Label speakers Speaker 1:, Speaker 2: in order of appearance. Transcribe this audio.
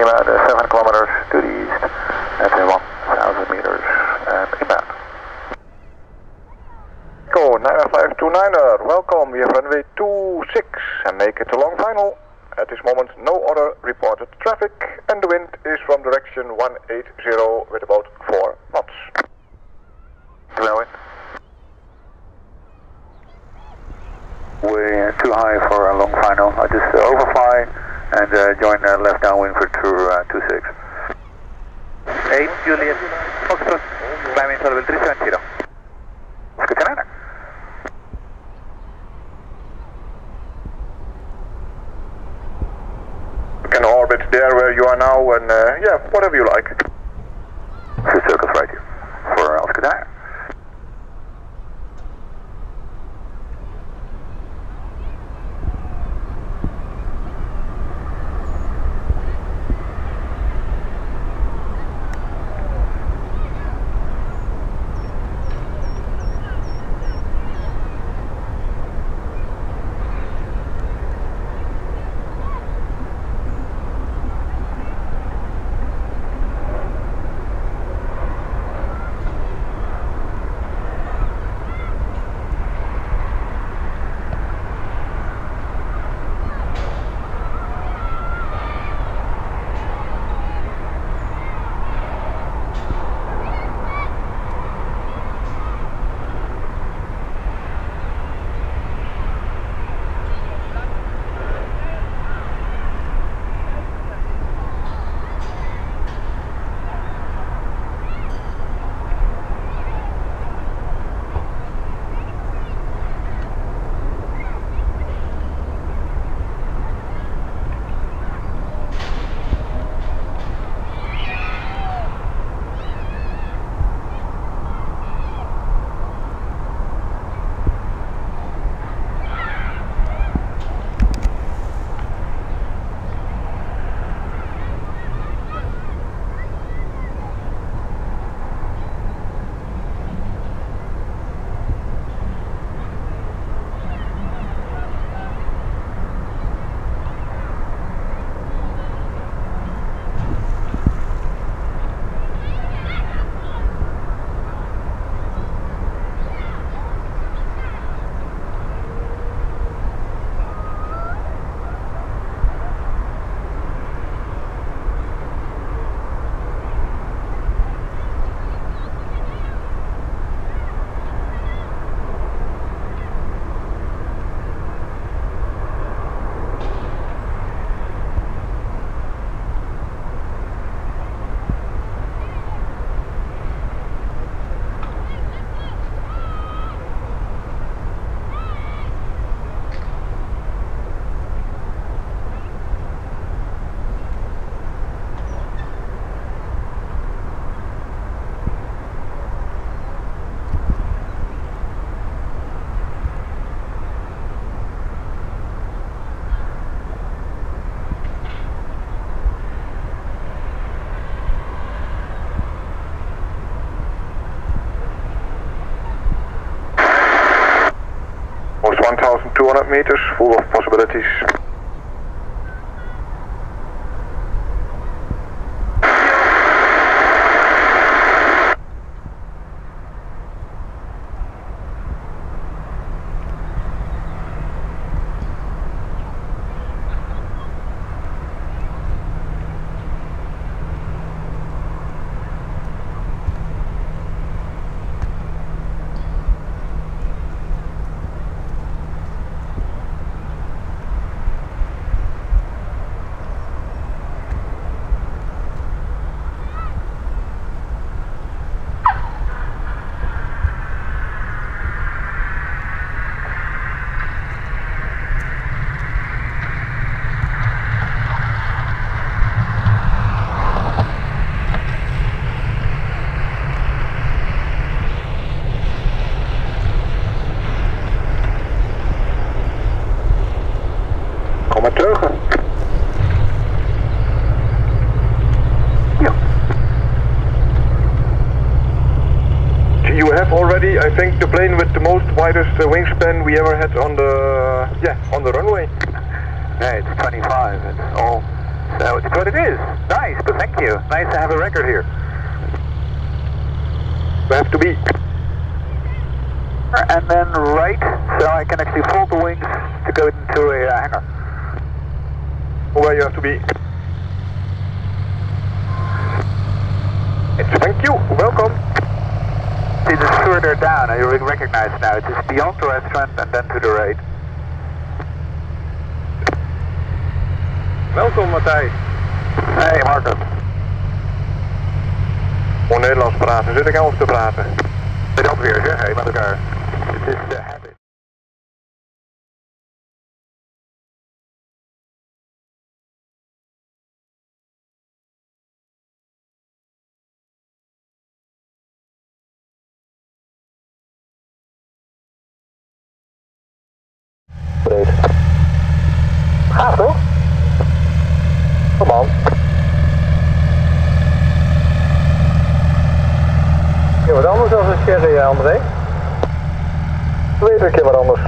Speaker 1: Lima, 7 kilometers to the east at 1,000 meters and inbound. Go 95529, welcome, we have runway 26 and make it a long final. At this moment no other reported traffic and the wind is from direction 180 with about 4 knots. Wind.
Speaker 2: Way too high for a long final. I just overfly and join left downwind for 26. 8 Juliet Foxtrot, climbing to level 370. Skyline.
Speaker 1: You can orbit there where you are now and yeah, whatever you like.
Speaker 2: 2 circles right here for Skyline.
Speaker 1: Almost 1,200 meters, full of possibilities. Met Teuge. Yeah. You have already, I think, the plane with the most widest wingspan we ever had on the runway.
Speaker 2: Yeah, it's 25. It's all It's what it is. Nice, but thank you. Nice to have a record here.
Speaker 1: We have to be.
Speaker 2: And then right, so I can actually fold the wings to go into a hangar.
Speaker 1: Where you have to be. Thank you, welcome.
Speaker 2: See, this is further down, I recognize now. It is beyond the restaurant and then to the right.
Speaker 1: Welkom Matthijs.
Speaker 2: Hey Marco.
Speaker 1: Gewoon Nederlands praten, zit ik Engels te praten?
Speaker 2: Dat weer zeg, met elkaar. Het is de habit.
Speaker 1: Breed. Gaaf toch? Kom aan. Ja, wat anders dan een sherry, André? Weet een keer wat anders.